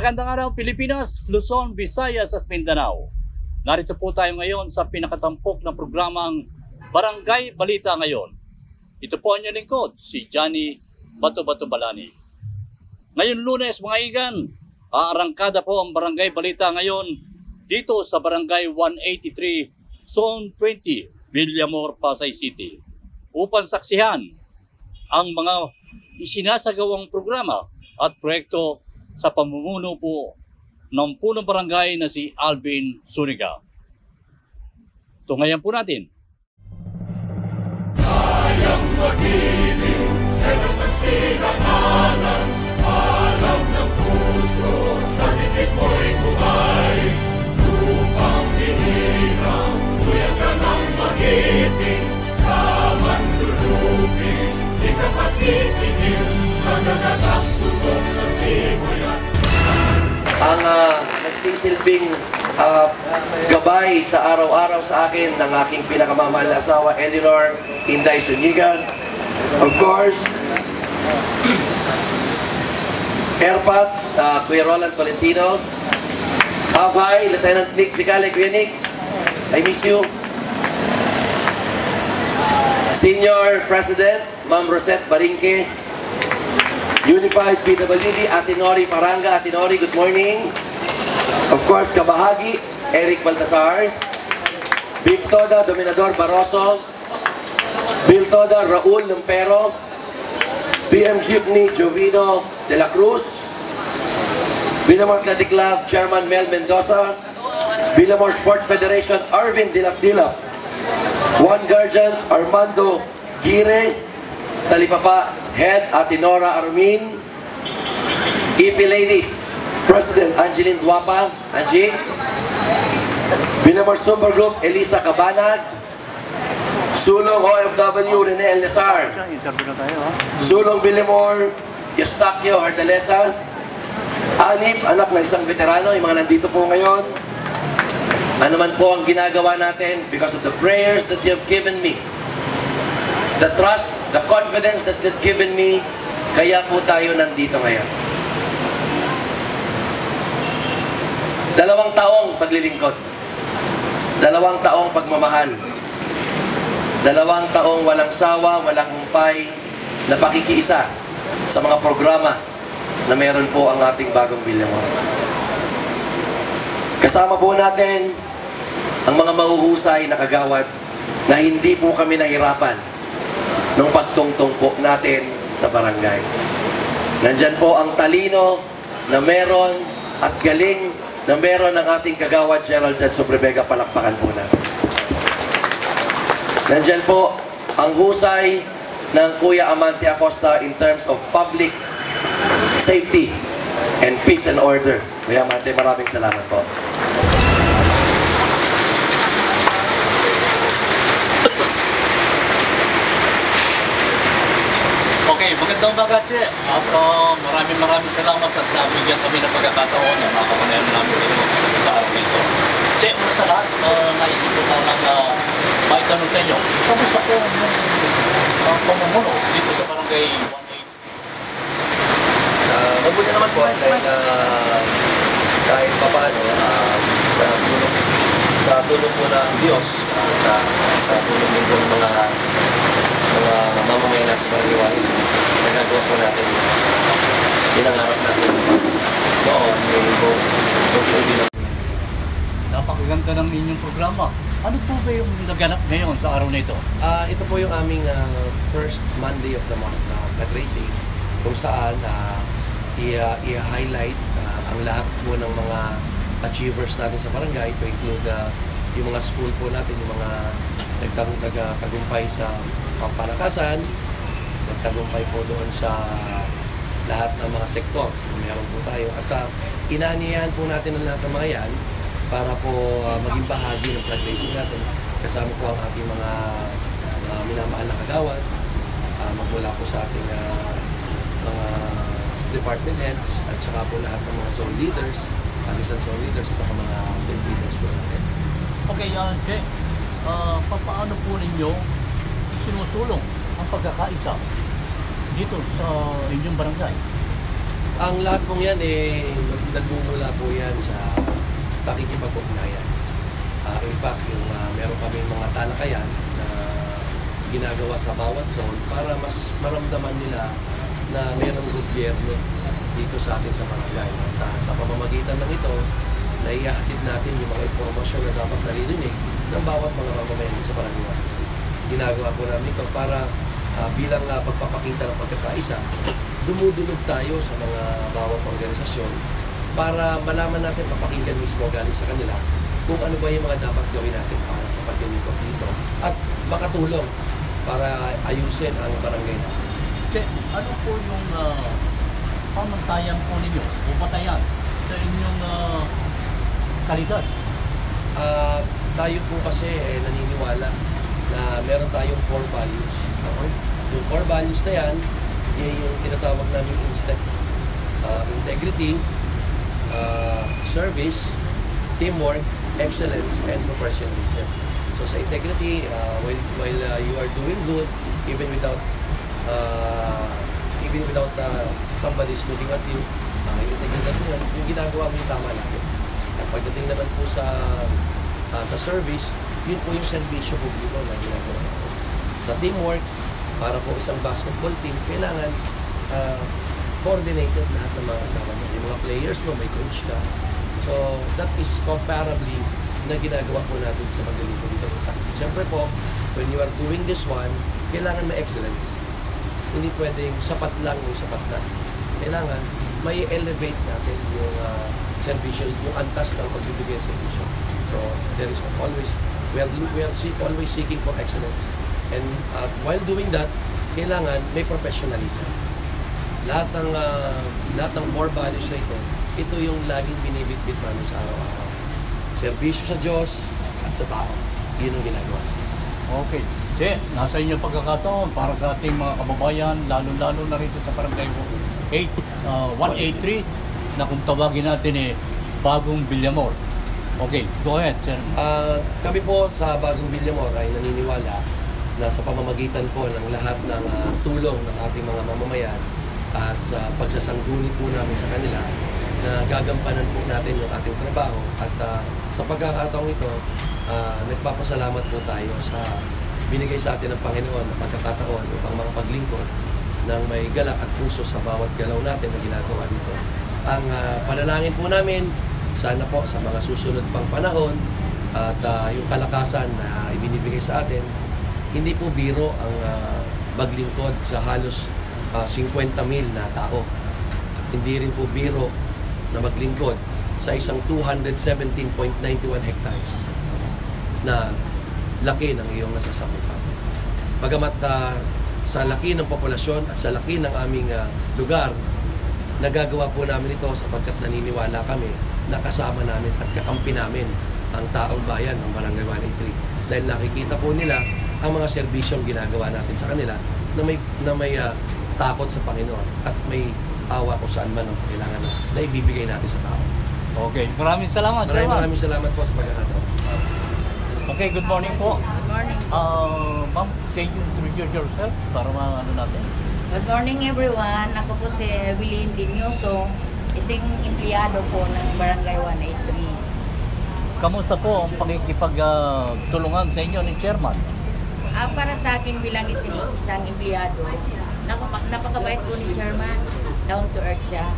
Magandang araw Pilipinas, Luzon, Visayas at Mindanao. Narito po tayo ngayon sa pinakatampok na programang Barangay Balita Ngayon. Ito po ang inyong lingkod, si Johnny Bato-Bato Balani. Ngayon Lunes mga igan, aarangkada po ang Barangay Balita Ngayon dito sa Barangay 183, Zone 20, Villamor, Pasay City. Upang saksihan ang mga isinasagawang programa at proyekto sa pamumuno po ng punong barangay na si Alvin Zuniga. Tungayan po natin. Kayang magiliw, helas ng sinangalan, alam ng puso, sa titik mo'y buhay. Lupang hinirang, kuya ka ng magiting, sa mandulupin, di ka pasisingil, sa nagatak tutok sa simoy at ang nagsisilbing gabay sa araw-araw sa akin ng aking pinakamamahal na asawa, Eleanor Inday Zuniga. Of course, Airpods, Kuya Roland Tolentino. Hi, Lieutenant Nick Chicale, Kuya Nick. I miss you. Senior President, Ma'am Rosette Barinque. Unified PWD, Ate Nori Paranga. Ate Nori, good morning. Of course, kabahagi, Eric Baltasar. Bim Toda, Dominador Barroso. Bill Toda, Raul Lumpero. BM Jeepney, Jovino de la Cruz. Villamor Athletic Club, Chairman Mel Mendoza. Villamor Sports Federation, Arvin Dilap-Dilap. One Guardians, Armando Gire. Talipapa Head, Ate Nora Armin. EP Ladies, President Angeline Duapa, Angie. Villamor Super Group, Elisa Cabanag. Sulong OFW, Rene El Nesar. Sulong Villamor, Eustaquio Hardalesa. Anip, anak na isang veterano, yung mga nandito po ngayon. Ano man po ang ginagawa natin, because of the prayers that you have given me, the trust, the confidence that you've given me, kaya po tayo nandito ngayon. 2 taong paglilingkod. 2 taong pagmamahal. 2 taong walang sawa, walang humpay, na pakikiisa sa mga programa na meron po ang ating bagong Villamor. Kasama po natin ang mga mahuhusay na kagawad na hindi po kami nahirapan nung pagtungtong po natin sa barangay. Nandyan po ang talino na meron at galing na meron ng ating kagawad Gerald Jan Sobrevega, palakpakan po natin. Nandyan po ang husay ng Kuya Amante Acosta in terms of public safety and peace and order. Kuya Amante, maraming salamat po. Okay, magandang umaga, Che. At maraming salamat at nabigyan kami ng pagkakataon na makapanayan namin dito sa araw nito. Che, una sa lahat, naisip ko na lang maitanong sa inyo, kamusta po ang pamumuno dito sa Barangay 183? Mabuti naman po dahil kahit papaano sa tulong po ng Diyos at sa tulong din po ng mga mamamayan natin sa Barangay 183, nagagawa po natin pinangarap natin noon, may po unti-unti lang. Napakaganda ng inyong programa. Ano po ba yung naganap ngayon sa araw na ito? Ito po yung aming first Monday of the month na nag-racing, kung saan i-highlight ang lahat po ng mga achievers natin sa barangay, to include yung mga school po natin, yung mga nagtagumpay sa pampalakasan, nagtagumpay po doon sa lahat ng mga sektor na meron po tayo. At inaaniyahan po natin ang lahat ng mga yan para po maging bahagi ng flag racing natin. Kasama po ang ating mga minamahal na kagawad, magmula po sa ating mga department heads, at saka po lahat ng mga zone leaders, assistant zone leaders, at saka mga state leaders po natin. Okay, Che, paano po ninyo isinusulong ang pagkakaisa dito sa inyong barangay? Ang lahat pong yan nagmumula po yan sa pakikipag-ugnayan. In fact, meron kami mga talakayan na ginagawa sa bawat zone para mas maramdaman nila na mayroong gobyerno dito sa atin sa barangay. At sa pamamagitan ng ito, naihahatid natin yung mga impormasyon na dapat naririnig ng bawat mga mamamayan sa barangay. Ginagawa po namin ito para bilang pagpapakita ng pagkakaisa, dumudulog tayo sa mga bawat organisasyon para malaman natin, papakinggan mismo galing sa kanila kung ano ba yung mga dapat gawin natin para sa paglilingkod dito at makatulong para ayusin ang barangay natin. Okay, ano po yung pamantayan po ninyo o batayan sa inyong kalidad? Tayo po kasi naniniwala na meron tayong core values. Okay? Yung core values na yan yung tinatawag namin integrity, service, teamwork, excellence, and professionalism. So sa integrity, while you are doing good, even without somebody is looking at you, yung integridad mo yan, yung ginagawa mo yung tama natin. At pagdating naman po sa service, yun po yung servisyo publiko na ginagawa natin. Sa teamwork, para po isang basketball team, kailangan coordinated lahat ng mga kasama mo. Yung mga players mo, may coach ka. So, that is comparably na ginagawa po natin sa magaling po dito. At siyempre po, when you are doing this one, kailangan may excellence. Hindi pwedeng sapat lang yung sapat na. Kailangan may elevate natin yung servisyo, yung antas ng pagbibigay ng servisyo. So, there is always, we are always seeking for excellence. And while doing that, kailangan may professionalism. Lahat ng core values na ito yung laging binibitbit namin sa araw-araw. Serbisyo sa Diyos at sa tao. Yun ang ginagawa. Okay. Che, nasa inyo pagkakataon para sa ating mga kababayan, lalo-lalo na rito sa Barangay 183 na kung tawagin natin Bagong Villamor. Okay, go ahead, sir. Kami po sa Bagong Villamor ay naniniwala na sa pamamagitan po ng lahat ng tulong ng ating mga mamamayan at sa pagsasangguni po namin sa kanila na gagampanan po natin yung ating trabaho at sa pagkakataong ito, nagpapasalamat po tayo sa binigay sa atin ng Panginoon na pagkakataon upang makapaglingkod ng may galak at puso sa bawat galaw natin na ginagawa dito. Ang panalangin po namin, sana po sa mga susunod pang panahon at yung kalakasan na ibinibigay sa atin, hindi po biro ang maglingkod sa halos 50,000 na tao. Hindi rin po biro na maglingkod sa isang 217.91 hectares na laki ng iyong nasasakupan. Bagamat sa laki ng populasyon at sa laki ng aming lugar, nagagawa po namin ito sapagkat naniniwala kami na kasama namin at kakampi namin ang taong bayan ng Barangay 183. Dahil nakikita po nila ang mga serbisyong ginagawa natin sa kanila na may takot sa Panginoon at may awa kung saan man ang kailangan na ibibigay natin sa tao. Okay, maraming salamat. Maraming salamat po sa pagkakataon. Okay, good morning po. Good morning. Ma'am, can you introduce yourself para maano natin? Good morning everyone. Ako po si Evelyn Dimyoso, isang empleyado po ng Barangay 183. Kamusta po ang pakikipagtulungan sa inyo ni Chairman? Para sa akin bilang isang empleyado, napakabait po ni Chairman. Down to earth siya.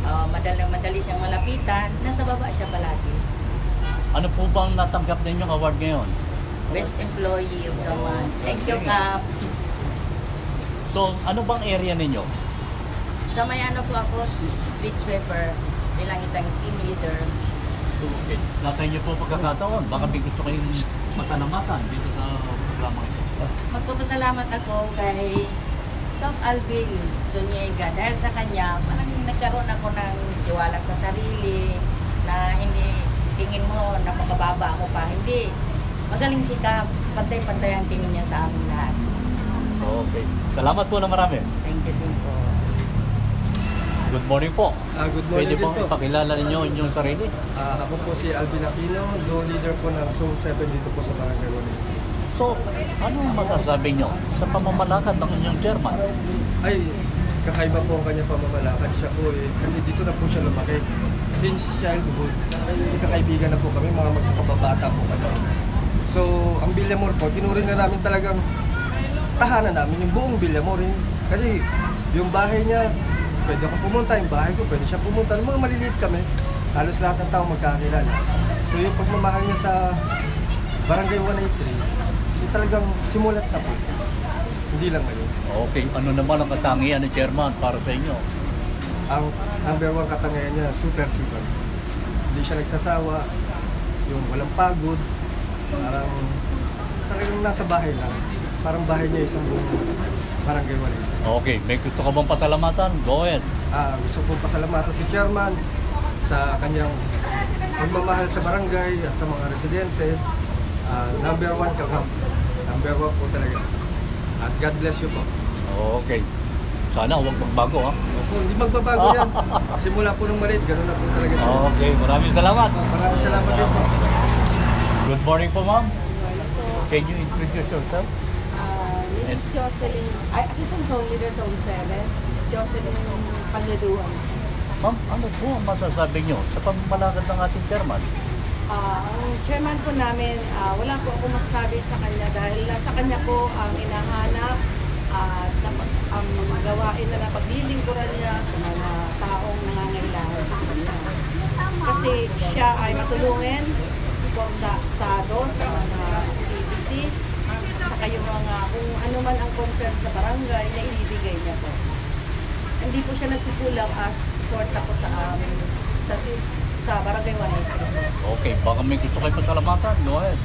Madali siyang malapitan. Nasa baba siya palagi. Ano po bang natanggap ninyong award ngayon? Best Employee of the Month. Thank you, Kap. So, ano bang area ninyo? Sa may ano po ako, street sweeper, bilang isang team leader. Okay. Nasa inyo po pagkakataon. Baka may gusto kayong masalamatan dito sa programa ito. Magpapasalamat ako kay Tom Alvin Zuniga dahil sa kanya parang nagkaroon ako ng tiwala sa sarili na hindi tingin mo napakababa mo pa, hindi, magaling si Kap, pantay-pantay ang tingin niya sa amin lahat. Okay, salamat po na marami. Thank you din po. Good morning po. Good morning Pwede din pong po. ipakilala ninyo inyong sarili? Ako po si Alvin Aquino, zone leader po ng Zone 7 dito po sa Barangay 183. So, ano masasabi nyo sa pamamalakad ng inyong chairman? Ay, kakaiba po ang kanyang pamamalakad. Siya po kasi dito na po siya lumaki. Since childhood, magkakaibigan na po kami, mga magkakababata po kami. So, ang Villamor po, tinuring na namin talagang tahanan namin, yung buong Villamor. Kasi yung bahay niya, pwede ako pumunta, yung bahay ko, pwede siya pumunta. Nung mga maliliit kami, halos lahat ng tao magkakilala. So, yung pagmamahal niya sa Barangay 183, yung talagang simulat sa po. Hindi lang ngayon. Okay, ano naman ang katangian ni Chairman para sa inyo? Ang number 1 katangian niya, super sipag. Hindi siya nagsasawa, yung walang pagod, parang talagang nasa bahay lang. Parang bahay niya isang buong Barangay 183. Okay, may gusto ka bang pasalamatan? Go ahead. Gusto kong pasalamatan si Chairman sa kanyang pagmamahal sa barangay at sa mga residente. Number 1 kagam. Number 1 po talaga. At God bless you po. Okay. Sana huwag magbago ha. Opo, hindi magbabago yan. Simula po nung maliit, gano'n na po talaga siya. Okay, maraming salamat. Maraming salamat din po. Good morning po, ma'am. Can you introduce yourself? Mrs. Jocelyn, Assistant Zone Leader Zone 7, Jocelyn Pagladuan. Ma'am, ano po ang masasabi nyo sa pamamalakad ng ating chairman? Ang chairman po namin, wala po ako masasabi sa kanya dahil nasa kanya po ang hinahanap at ang gawain na paglilingkuran niya sa mga taong nangangailangan sa kanya. Kasi siya ay matulungin, suportado sa mga activities, saka yung mga kung ano man ang concern sa barangay na ibibigay niya po. Hindi po siya nagkukulang as suporta po sa amin sa Barangay 183. Okay, baka may gusto kayo pasalamatan. Go ahead.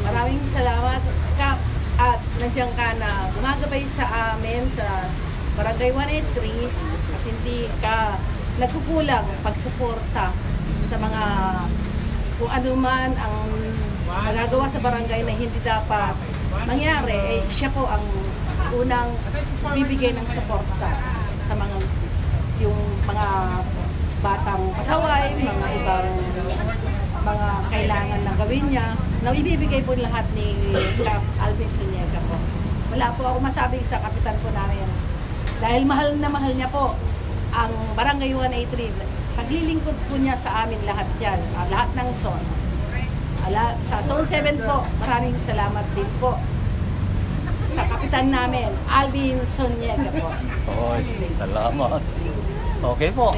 Maraming salamat, Kap, at nandiyan ka na gumagabay sa amin sa Barangay 183 at hindi ka nagkukulang pagsuporta sa mga kung ano man ang magagawa sa barangay na hindi dapat mangyari, siya po ang unang bibigay ng suporta sa mga yung mga batang pasaway, mga ibang mga kailangan na gawin niya, na ibibigay po lahat ni Cap Alvin Zuniega po. Wala po ako masabi sa kapitan po namin. Dahil mahal na mahal niya po ang Barangay 183. Paglilingkod po niya sa amin lahat yan, lahat ng zone. Sa Zone 7 po, maraming salamat din po sa kapitan namin, Alvin Zuniega po. Okay, salamat. Okay po.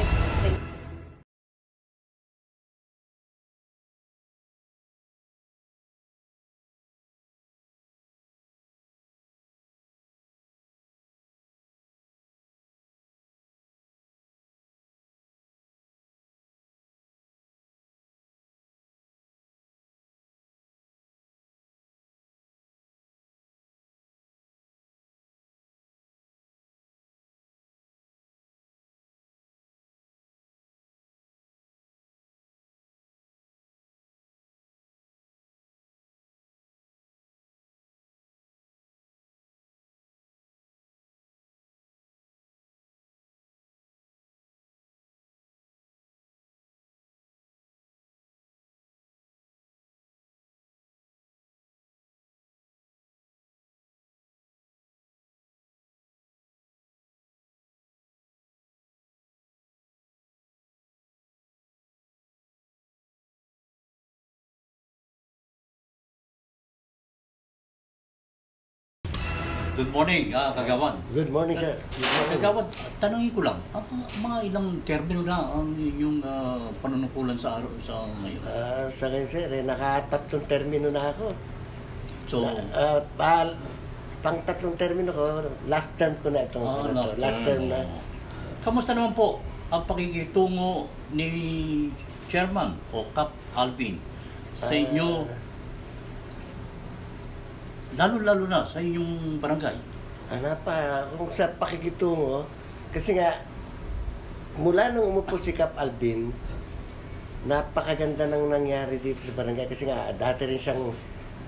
Good morning, Kagawan. Good morning, sir. Kagawan, tanongin ko lang, mga ilang termino na ang inyong panunukulan sa araw sa ngayon? Sa ngayon, sir, nakatatlong termino na ako. So, Pang tatlong termino ko, last term ko na itong last term na. Kamusta naman po ang pakikitungo ni Chairman o Cap Alvin sa inyo, lalo-lalo na sa inyong barangay? Kung sa pakikitungo, kasi nga, mula nung umupo si Cap Alvin, napakaganda nang nangyari dito sa barangay. Kasi nga, dati rin siyang,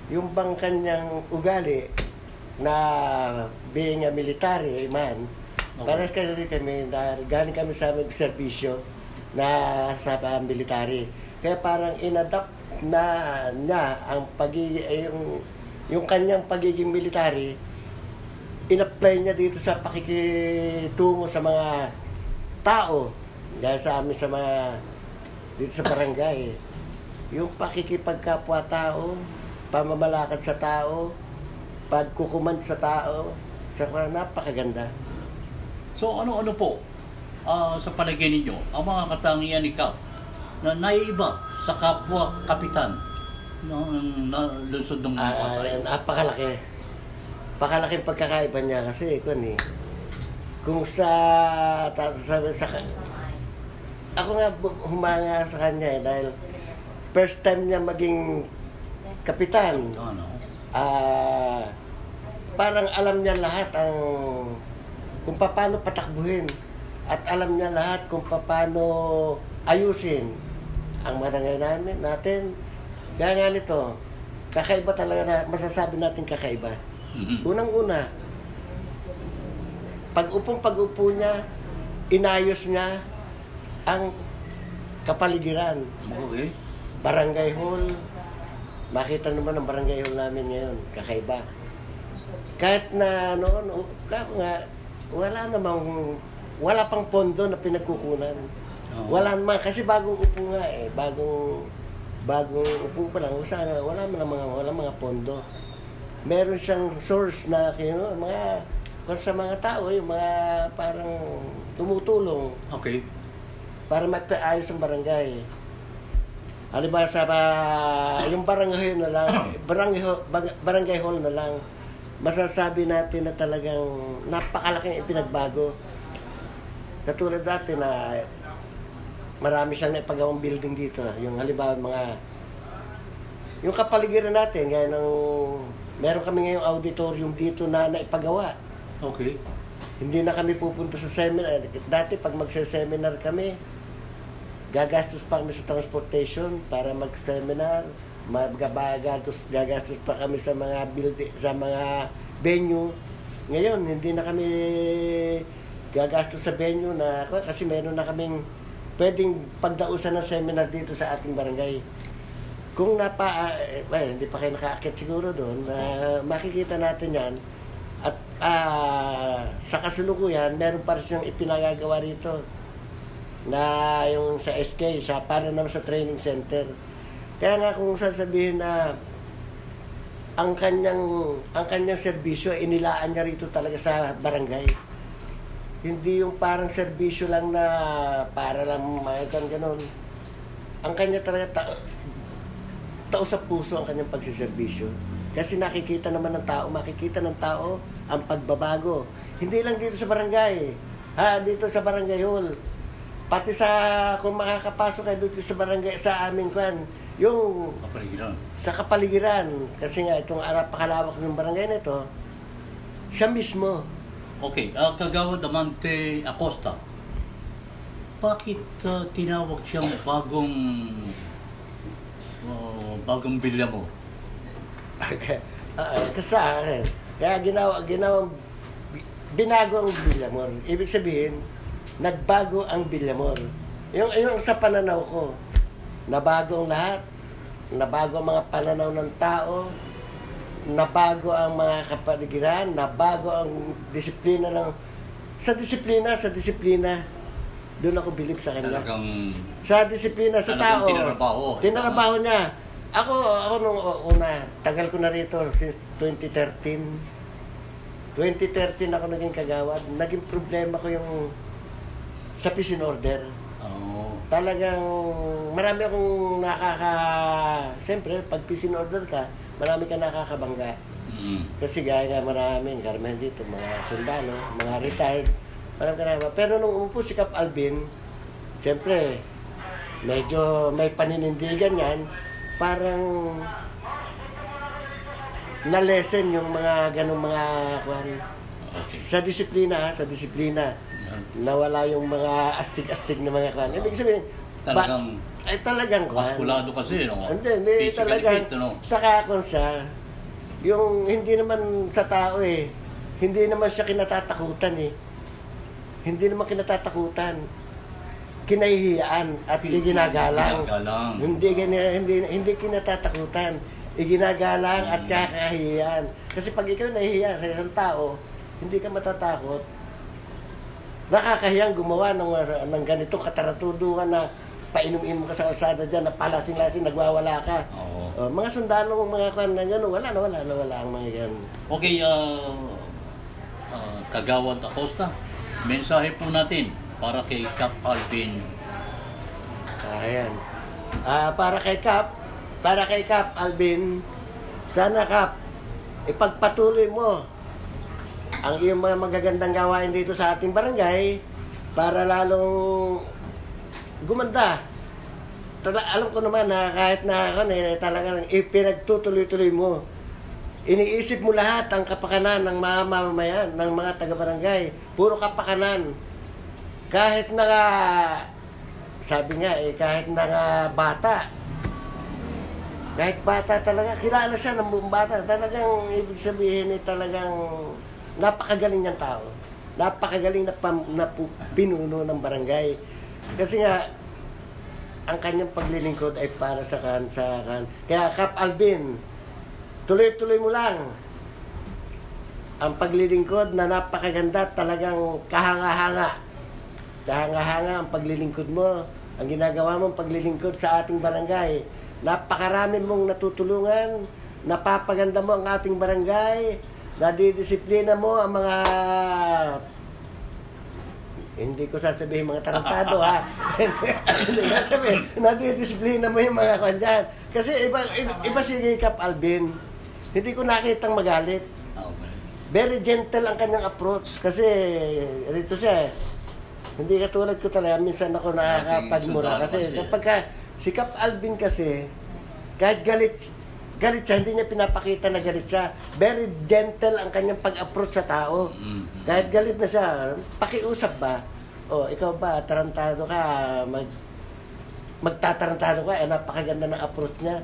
yung bang kanyang ugali na being a military man, para kasi kami, galing kami sa serbisyo na sa military. Kaya parang inadapt na niya ang yung kanyang pagiging military in-apply niya dito sa pakikitungo sa mga tao, gaya sa amin sa mga dito sa barangay. Yung pakikipagkapwa-tao, pamamalakad sa tao, pagkukuman sa tao, napakaganda. So ano-ano po sa palagay ninyo ang mga katangian ni Kap na naiiba sa kapwa kapitan ng lungsod ng Pasay? Napakalaki. Pakalaking pagkakaiba niya kasi kung sa ako nga humanga sa kanya dahil first time niya maging kapitan. Parang alam niya lahat kung paano patakbuhin at alam niya lahat kung paano ayusin ang barangay natin. Kaya nga nito, kakaiba talaga na masasabi natin kakaiba. Unang-una, pag-upo niya, inayos niya ang kapaligiran. Okay. Barangay hall, makita naman ang barangay hall namin ngayon, kakaiba. Kahit na noon, wala pang pondo na pinagkukunan. Wala naman, kasi bagong upo nga bagong upo pa lang, sana wala mga pondo. Meron siyang source na sa mga tao, yung mga parang tumutulong. Okay. Para mapaayos ang barangay. Halimbawa yung barangay na lang, barangay hall na lang, masasabi natin na talagang napakalaking ipinagbago. Katulad dati na marami siyang naipagawang building dito. Yung halimbawa yung kapaligiran natin, gaya meron kami ngayong auditorium dito na naipagawa. Okay. Hindi na kami pupunta sa seminar. Dati pag magse-seminar kami, gagastos pa kami sa transportation para mag-seminar, gagastos pa kami sa mga venue. Ngayon, hindi na kami gagastos sa venue kasi meron na kaming pwedeng pagdausan ng seminar dito sa ating barangay. Kung hindi pa kayo nakaakit siguro doon, makikita natin yan. At sa kasulukuyan, meron pa rin siyang ipinagagawa rito na yung sa SK, para naman sa training center. Kaya nga kung sasabihin na ang kanyang serbisyo, inilaan niya rito talaga sa barangay. Hindi yung parang serbisyo lang na para lang ganun. Ang kanya talaga tao sa puso ang kanyang pagsiservisyo. Kasi makikita ng tao ang pagbabago. Hindi lang dito sa barangay, dito sa barangay hall. Pati kung makakapasok kayo dito sa barangay, sa aming yung sa kapaligiran. Kasi nga, itong pakalawak ng barangay na ito, siya mismo. Okay, Kagawad Amante Acosta, bakit tinawag siyang bagong Bilyamor? Kasi kaya binago ang Bilyamor. Ibig sabihin, nagbago ang Bilyamor. Yung sa pananaw ko, nabago ang lahat. Nabago ang mga pananaw ng tao, nabago ang mga kapaligiran, nabago ang disiplina sa disiplina. Doon ako bilib sa kanya. Sa disiplina, sa tao. Tinarabaho niya. Ako nung una, tagal ko na rito since 2013. 2013 ako naging kagawad. Naging problema ko yung sa peace and order. Talagang marami akong siyempre, pag peace and order ka, marami ka nakakabangga. Kasi gaya nga maraming karamihan dito, mga sundalo, mga retired, marami ka nakakabangga. Pero nung umupo si Kap Alvin, siyempre, medyo may paninindigan yan, parang na-lessen yung mga ganong mga sa disiplina. Nawala yung mga astig-astig na mga kwan. Ibig sabihin, talagang kwan. Maskulado kasi, no? Hindi talagang, saka kung yung hindi naman sa tao hindi naman siya kinatatakutan Hindi naman kinatatakutan. Kinahihiyaan at iginagalang. Hindi kinatatakutan. Iginagalang at kakahiyaan. Kasi pag ikaw nahihiya sa isang tao, hindi ka matatakot. Nakakahiyang gumawa ng ganitong kataratuduhan na painom-inom ka sa kalsada dyan, na palasing-lasing, nagwawala ka. Oo. Mga sundalo, mga kwan na gano'n, wala ang mga gano'n. Okay, Kagawad Acosta, mensahe po natin para kay Cap Alvin. Ayan. Para kay Cap Alvin, sana Cap, ipagpatuloy mo ang iyong mga magagandang gawain dito sa ating barangay para lalong gumanda. Alam ko naman na kahit na talagang ipinagtutuloy-tuloy mo. Iniisip mo lahat ang kapakanan ng mga mamamayan, ng mga taga-barangay. Puro kapakanan. Kahit na sabi nga kahit na bata. Kahit bata talaga, kilala siya ng buong bata. Talagang ibig sabihin talagang napakagaling niyang tao. Napakagaling na pinuno ng barangay. Kasi nga, ang kanyang paglilingkod ay para sa kan. Kaya Cap Alvin, tuloy-tuloy mo lang ang paglilingkod na napakaganda, talagang kahanga-hanga. Kahanga-hanga ang paglilingkod mo. Ang ginagawa mong paglilingkod sa ating barangay. Napakarami mong natutulungan, napapaganda mo ang ating barangay, nadidisiplina mo ang mga, hindi ko sasabihin mga tarantado ha, hindi ko sasabihin, nadidisiplina mo yung mga kandyan. Kasi iba si Cap Alvin, hindi ko nakitang magalit. Very gentle ang kanyang approach, kasi rito siya hindi katulad ko talaga, minsan ako nakakapagmura. Kasi kapag si Cap Alvin kasi, kahit galit siya, hindi niya pinapakita na galit siya. Very gentle ang kanyang pag-approach sa tao. Kahit galit na siya, pakiusap ba? O, ikaw ba, tarantado ka, magtatarantado ka, napakaganda ng approach niya.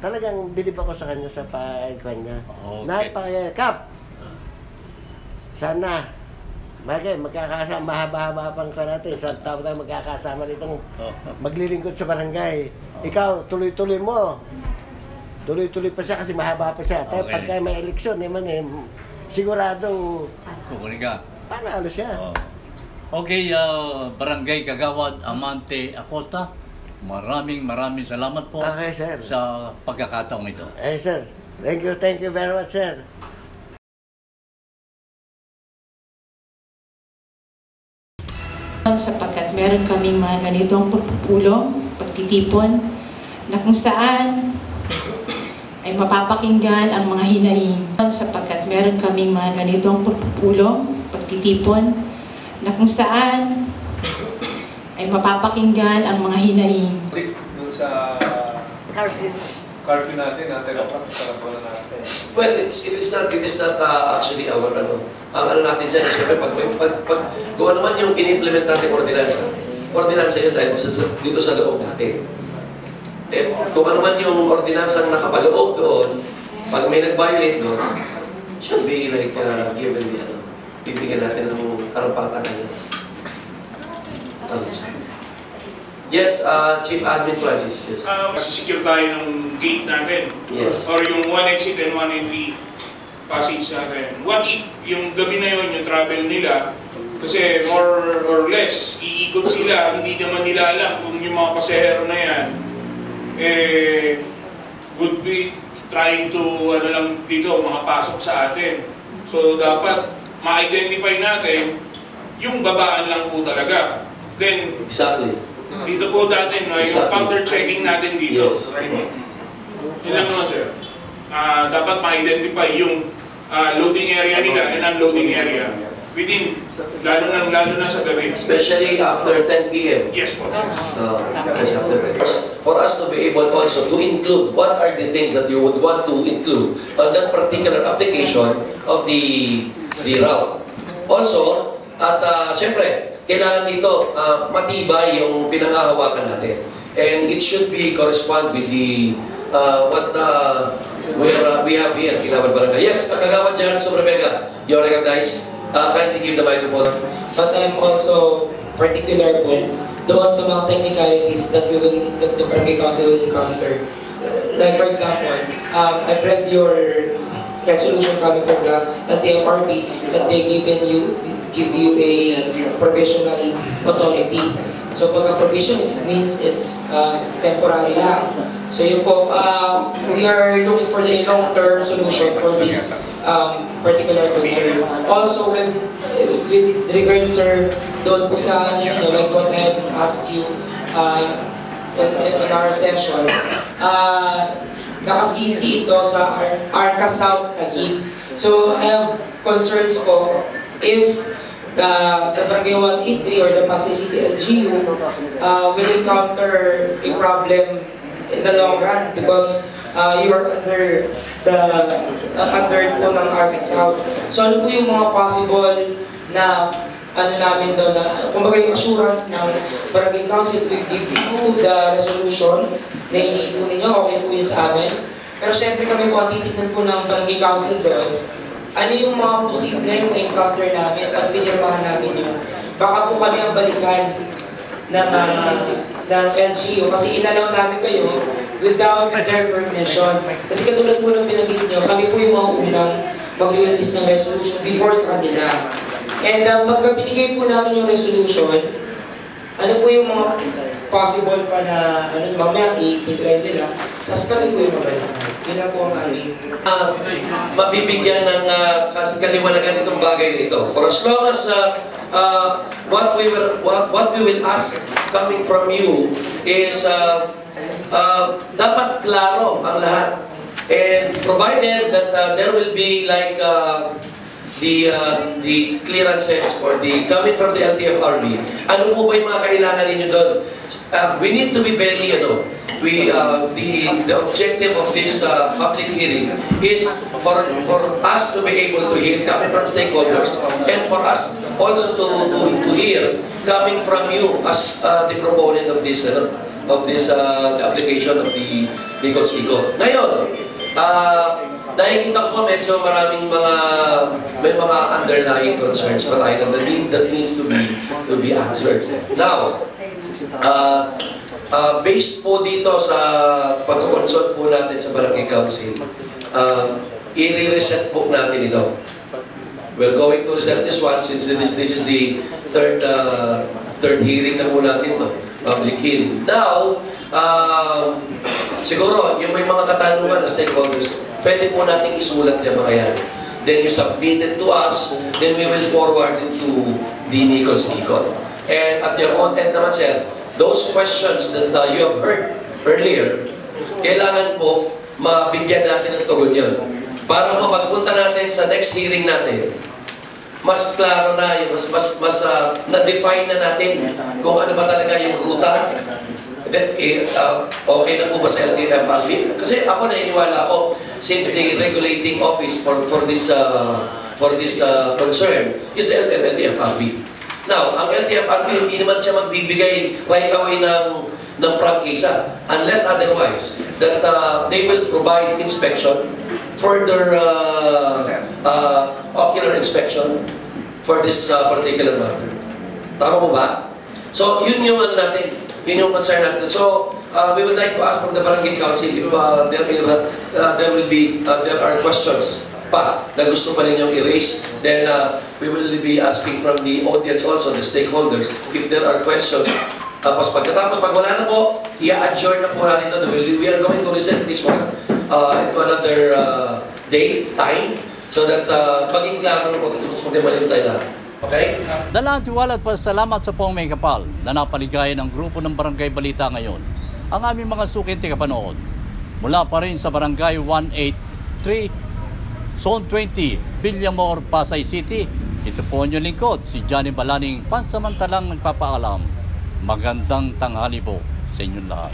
Talagang bilib ako sa kanya sa pagkuhan niya. Okay. Cap, sana, magkakasama, mahaba-haba pang ka natin. Isang taon tayo magkakasama ditong maglilingkod sa barangay. Ikaw, tuloy-tuloy mo. Tuloy-tuloy pa siya kasi mahaba pa siya. Tayo pagka may eleksyon, siguradong kukunin ka. panalo siya. Okay, Barangay Kagawad Amante Acosta, maraming salamat po Sir. sa pagkakataong ito. Sir. Thank you very much, sir. Sapagkat meron kaming mga ganitong pagpupulong, pagtitipon, na kung saan ay mapapakinggan ang mga hinaing. Sapagkat meron kaming mga ganitong pagpupulong, pagtitipon, na kung saan ay mapapakinggan ang mga hinaing. Doon sa curfew natin, talaga natin. Well, it is not actually our ang natin dyan, siyempre pag kung ano man yung in-implement natin ordinansa yun dahil dito sa loob natin. Kung ano man yung ordinansang nakapaloob doon, pag may nag-violate doon, should be like given bibigyan natin ng karampatan na yun. Yes, Chief Admin Francis. Yes. Masisecure tayo ng gate natin. Yes. Or yung one exit and one entry passage natin. What if yung gabi na yun, yung travel nila, kasi more or less, iikot sila, hindi naman nila alam kung yung mga pasahero na yan, would be trying to, dito, makapasok sa atin. So, dapat ma-identify natin yung babaan lang po talaga. Then, exactly. Dito po natin, yung counter-checking natin dito. Yes. Yun lang naman, sir. Dapat ma-identify yung loading area nila and unloading area within, lalo na sa gabi. Especially after 10 p.m. Yes po. For us to be able also to include what are the things that you would want to include on that particular application of the route. Also, at siyempre, kailangan dito matibay yung pinangahawakan natin. And it should be correspond with the what we have here in our barangay. Yes, Kagawad General Sobrevega, you're recognized. Kindly give the microphone. But I'm also particular po doon sa mga technicalities that the barangay council will encounter. Like for example, I've read your resolution coming from the LTFRB that they give you a provisional authority. So pagka provision, it means it's temporary lang. So yun po, we are looking for the long-term solution for this particular concern. Also, with regards, sir, doon po sa like what I asked you in our session, naka-CC ito sa Arca South Taguig. So I have concerns po if the Barangay 183 or the Pasay City LGU will encounter a problem in the long run because you are under po ng Arca South. So ano po yung mga possible na namin doon na kumbaga yung assurance ng Barangay Council will give you the resolution na hindi po ninyo, okay po yun sa amin. Pero syempre kami po ang titignan po ng Barangay Council doon, ano yung mga posible yung encounter namin at pinirmahan namin yun. Baka po kami ang balikan ng LGU kasi inalaw namin kayo without their permission. Kasi katulad po ng pinagit nyo, kami po yung mga unang mag-release ng resolution before sa kanila. And pagka binigay po namin yung resolution, ano po yung mga possible pa na mamaya i-declare nila, tapos kami po yung mabalikan. Yun lang po ang aming mabibigyan ng kaliwanagan itong bagay nito. For as long as what we will ask coming from you is dapat klaro ang lahat. And provided that there will be like the clearances or the coming from the LTFRB, ano po ba yung mga kailangan ninyo doon? We need to be very, the objective of this public hearing is for us to be able to hear coming from stakeholders and for us also to hear coming from you as the proponent of this the application of the legal speaker. Ngayon, nakikita ko medyo maraming may mga underlying concerns pa tayo that needs to be answered. Now, based po dito sa pagkukonsult po natin sa Barangay Council, i-reset po natin ito. We're going to reset this one since this is the third hearing na po natin to, public hearing. Now, siguro yung may mga katanungan na stakeholders, pwede po natin isulat yung mga yan. Then you submit it to us, then we will forward it to the Nicol. And at your own end naman, sir, those questions that you have heard earlier, kailangan po mabigyan natin ng tugon yun. Para mapagpunta natin sa next hearing natin, mas klaro na, mas na-define na natin kung ano ba talaga yung ruta. Okay na po ba sa LTFRB? Kasi ako naniniwala ako, since the regulating office for this concern is the LTFRB. Now, ang LTFRB hindi naman siya magbibigay right away ng prangkisa unless otherwise that they will provide inspection, further ocular inspection for this particular matter. Tama mo ba? So, yun yung natin, yun yung concern natin. So, we would like to ask from the Barangay Council if there are questions pa na gusto pa ninyong i-raise. Then, we will be asking from the audience also, the stakeholders, if there are questions. Tapos pagkatapos, pag wala na po, i-adjourn na po natin ito. We are going to reset this one into another day, time, so that maging klaro na po at mas magdamanin tayo lahat. Okay? Dalang tiwala at pasalamat sa pong may kapal na napaligayan ng grupo ng Barangay Balita ngayon. Ang aming mga suking tikapanood mula pa rin sa Barangay 183, Zone 20, Villamor, Pasay City. Ito po ang inyong lingkod, si Johnny Balaning, pansamantalang nagpapaalam. Magandang tanghali po sa inyong lahat.